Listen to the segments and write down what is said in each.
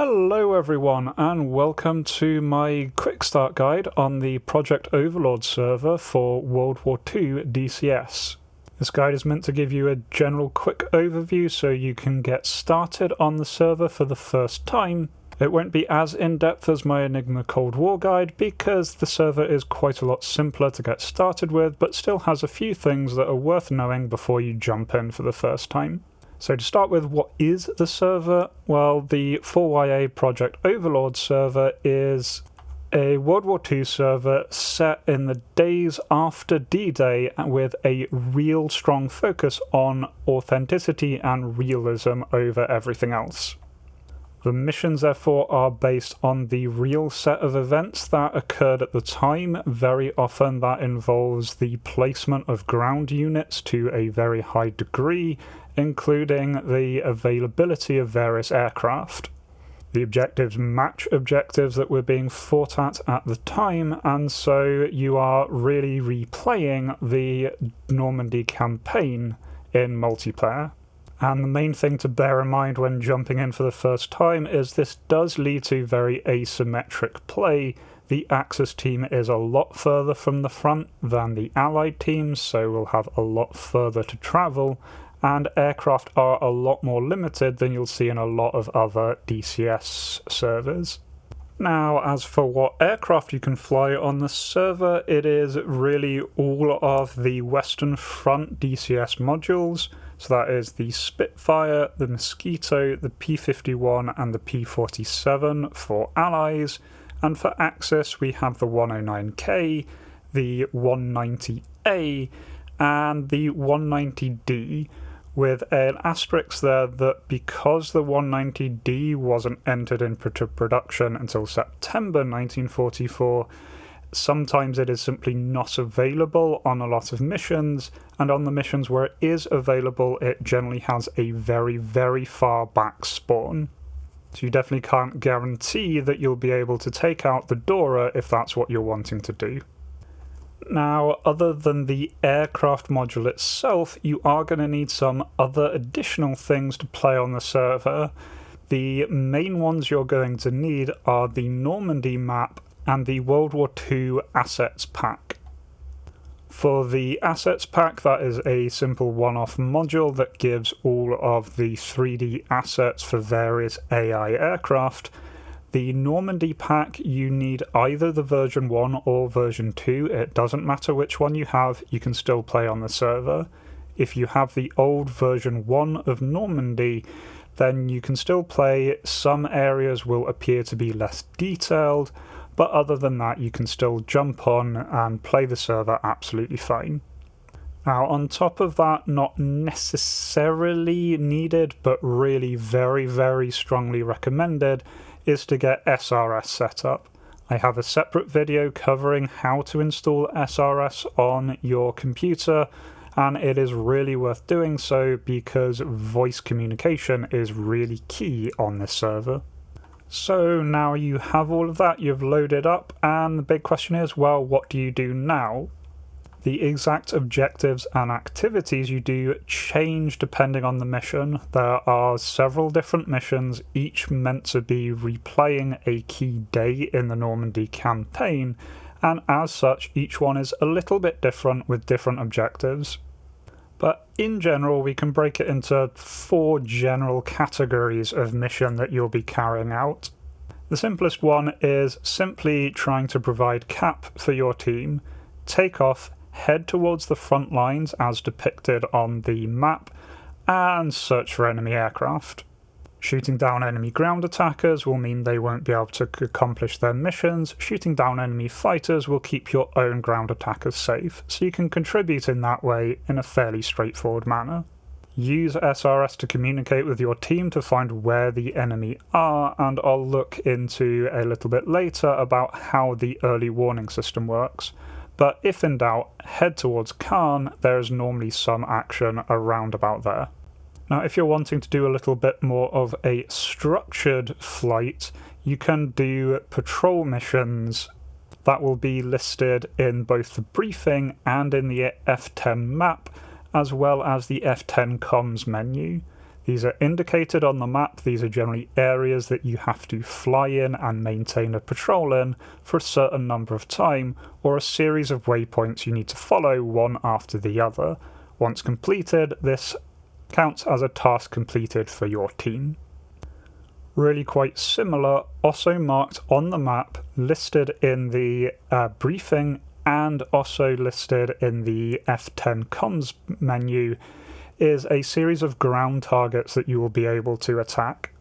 Hello everyone and welcome to my quick start guide on the Project Overlord server for World War II DCS. This guide is meant to give you a general quick overview so you can get started on the server for the first time. It won't be as in-depth as my Enigma Cold War guide because the server is quite a lot simpler to get started with, but still has a few things that are worth knowing before you jump in for the first time. So to start with, what is the server? Well, the 4YA Project Overlord server is a World War II server set in the days after D-Day with a real strong focus on authenticity and realism over everything else. The missions, therefore, are based on the real set of events that occurred at the time. Very often that involves the placement of ground units to a very high degree, including the availability of various aircraft. The objectives match objectives that were being fought at the time, and so you are really replaying the Normandy campaign in multiplayer. And the main thing to bear in mind when jumping in for the first time is this does lead to very asymmetric play. The Axis team is a lot further from the front than the Allied teams, so we'll have a lot further to travel, and aircraft are a lot more limited than you'll see in a lot of other DCS servers. Now, as for what aircraft you can fly on the server, it is really all of the Western Front DCS modules. So that is the Spitfire, the Mosquito, the P-51 and the P-47 for Allies, and for Axis we have the 109K, the 190A and the 190D, with an asterisk there that because the 190D wasn't entered into production until September 1944, sometimes it is simply not available on a lot of missions, and on the missions where it is available it generally has a very, very far back spawn. So you definitely can't guarantee that you'll be able to take out the Dora if that's what you're wanting to do. Now, other than the aircraft module itself, you are going to need some other additional things to play on the server. The main ones you're going to need are the Normandy map and the World War II Assets Pack. For the Assets Pack, that is a simple one-off module that gives all of the 3D assets for various AI aircraft. The Normandy pack, you need either the version 1 or version 2, it doesn't matter which one you have, you can still play on the server. If you have the old version 1 of Normandy, then you can still play. Some areas will appear to be less detailed, but other than that you can still jump on and play the server absolutely fine. Now, on top of that, not necessarily needed, but really very, very strongly recommended, is to get SRS set up. I have a separate video covering how to install SRS on your computer, and it is really worth doing so because voice communication is really key on this server. So now you have all of that, you've loaded up, and the big question is, well, what do you do now? The exact objectives and activities you do change depending on the mission. There are several different missions, each meant to be replaying a key day in the Normandy campaign, and as such each one is a little bit different with different objectives. But in general we can break it into 4 general categories of mission that you'll be carrying out. The simplest one is simply trying to provide cap for your team, take off, head towards the front lines as depicted on the map, and search for enemy aircraft. Shooting down enemy ground attackers will mean they won't be able to accomplish their missions. Shooting down enemy fighters will keep your own ground attackers safe, so you can contribute in that way in a fairly straightforward manner. Use SRS to communicate with your team to find where the enemy are, and I'll look into a little bit later about how the early warning system works. But if in doubt, head towards Caen. There is normally some action around about there. Now, if you're wanting to do a little bit more of a structured flight, you can do patrol missions that will be listed in both the briefing and in the F10 map, as well as the F10 comms menu. These are indicated on the map. These are generally areas that you have to fly in and maintain a patrol in for a certain number of time, or a series of waypoints you need to follow one after the other. Once completed, this counts as a task completed for your team. Really quite similar, also marked on the map, listed in the briefing and also listed in the F10 comms menu, is a series of ground targets that you will be able to attack.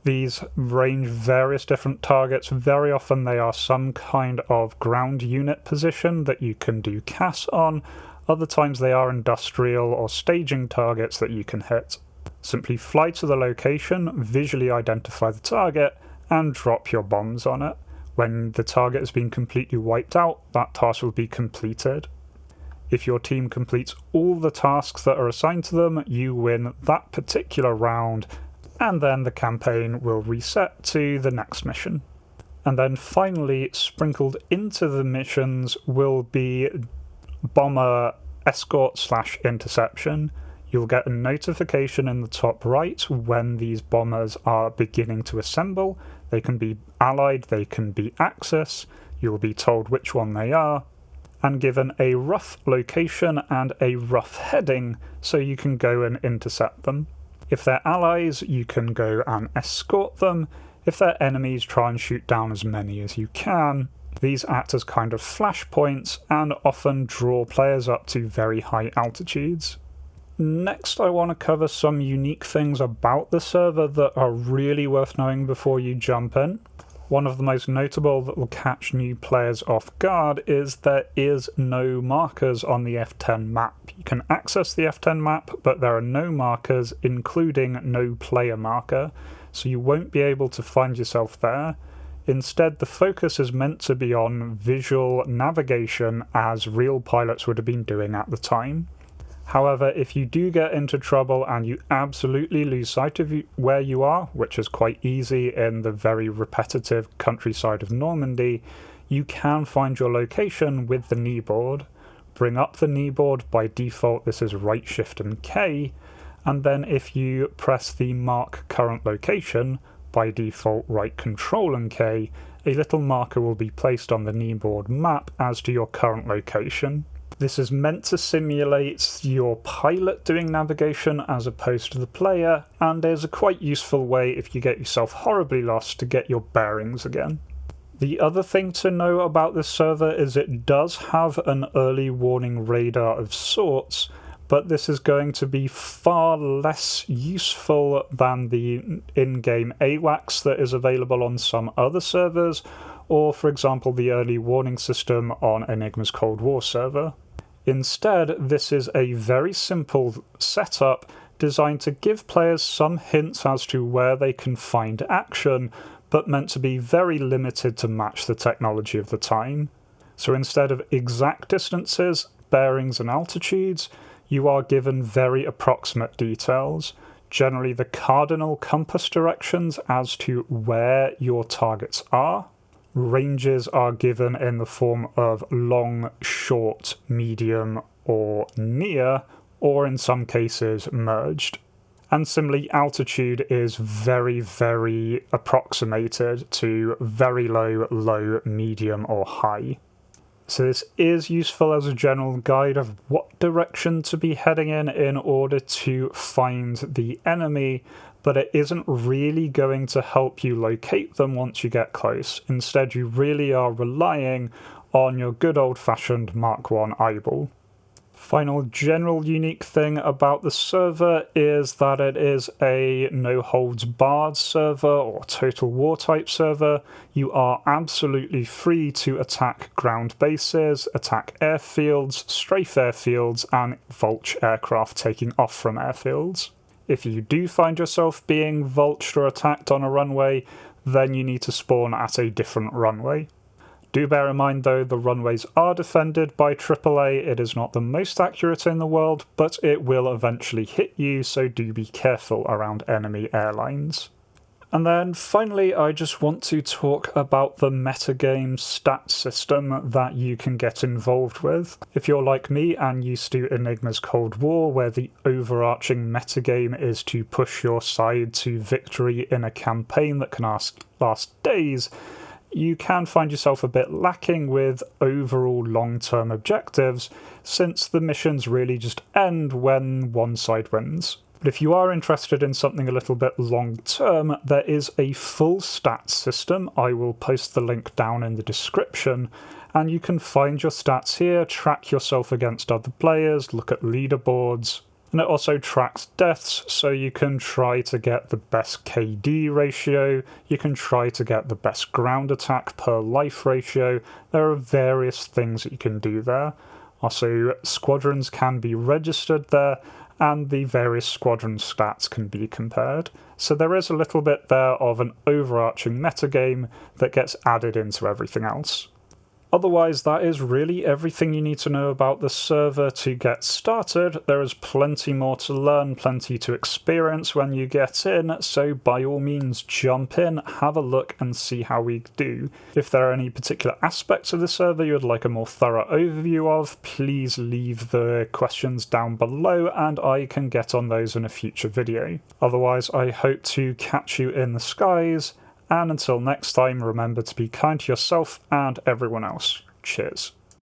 These range various different targets. Very often they are some kind of ground unit position that you can do CAS on. Other times they are industrial or staging targets that you can hit. Simply fly to the location, visually identify the target, and drop your bombs on it. When the target has been completely wiped out, that task will be completed. If your team completes all the tasks that are assigned to them, you win that particular round, and then the campaign will reset to the next mission. And then finally, sprinkled into the missions will be bomber escort/interception. You'll get a notification in the top right when these bombers are beginning to assemble. They can be allied, they can be Axis. You'll be told which one they are, and given a rough location and a rough heading so you can go and intercept them. If they're allies, you can go and escort them. If they're enemies, try and shoot down as many as you can. These act as kind of flashpoints and often draw players up to very high altitudes. Next, I want to cover some unique things about the server that are really worth knowing before you jump in. One of the most notable that will catch new players off guard is there is no markers on the F10 map. You can access the F10 map, but there are no markers, including no player marker, so you won't be able to find yourself there. Instead, the focus is meant to be on visual navigation as real pilots would have been doing at the time. However, if you do get into trouble and you absolutely lose sight of where you are, which is quite easy in the very repetitive countryside of Normandy, you can find your location with the kneeboard. Bring up the kneeboard. By default, this is right shift and K, and then if you press the mark current location, by default right control and K, a little marker will be placed on the kneeboard map as to your current location. This is meant to simulate your pilot doing navigation as opposed to the player, and is a quite useful way if you get yourself horribly lost to get your bearings again. The other thing to know about this server is it does have an early warning radar of sorts, but this is going to be far less useful than the in-game AWACS that is available on some other servers, or for example the early warning system on Enigma's Cold War server. Instead, this is a very simple setup designed to give players some hints as to where they can find action, but meant to be very limited to match the technology of the time. So instead of exact distances, bearings and altitudes, you are given very approximate details, generally the cardinal compass directions as to where your targets are. Ranges are given in the form of long, short, medium, or near, or in some cases merged. And similarly, altitude is very, very approximated to very low, low, medium, or high. So this is useful as a general guide of what direction to be heading in order to find the enemy, but it isn't really going to help you locate them once you get close. Instead, you really are relying on your good old-fashioned Mark I eyeball. Final general unique thing about the server is that it is a no-holds-barred server or total war type server. You are absolutely free to attack ground bases, attack airfields, strafe airfields, and vulture aircraft taking off from airfields. If you do find yourself being vultured or attacked on a runway, then you need to spawn at a different runway. Do bear in mind though, the runways are defended by AAA. It is not the most accurate in the world, but it will eventually hit you, so do be careful around enemy airlines. And then finally, I just want to talk about the metagame stat system that you can get involved with. If you're like me and used to Enigma's Cold War, where the overarching metagame is to push your side to victory in a campaign that can last days, you can find yourself a bit lacking with overall long-term objectives, since the missions really just end when one side wins. But if you are interested in something a little bit long-term, there is a full stats system. I will post the link down in the description, and you can find your stats here, track yourself against other players, look at leaderboards, and it also tracks deaths, so you can try to get the best KD ratio, you can try to get the best ground attack per life ratio. There are various things that you can do there. Also, squadrons can be registered there, and the various squadron stats can be compared. So there is a little bit there of an overarching metagame that gets added into everything else. Otherwise, that is really everything you need to know about the server to get started. There is plenty more to learn, plenty to experience when you get in, so by all means jump in, have a look and see how we do. If there are any particular aspects of the server you would like a more thorough overview of, please leave the questions down below and I can get on those in a future video. Otherwise, I hope to catch you in the skies, and until next time, remember to be kind to yourself and everyone else. Cheers.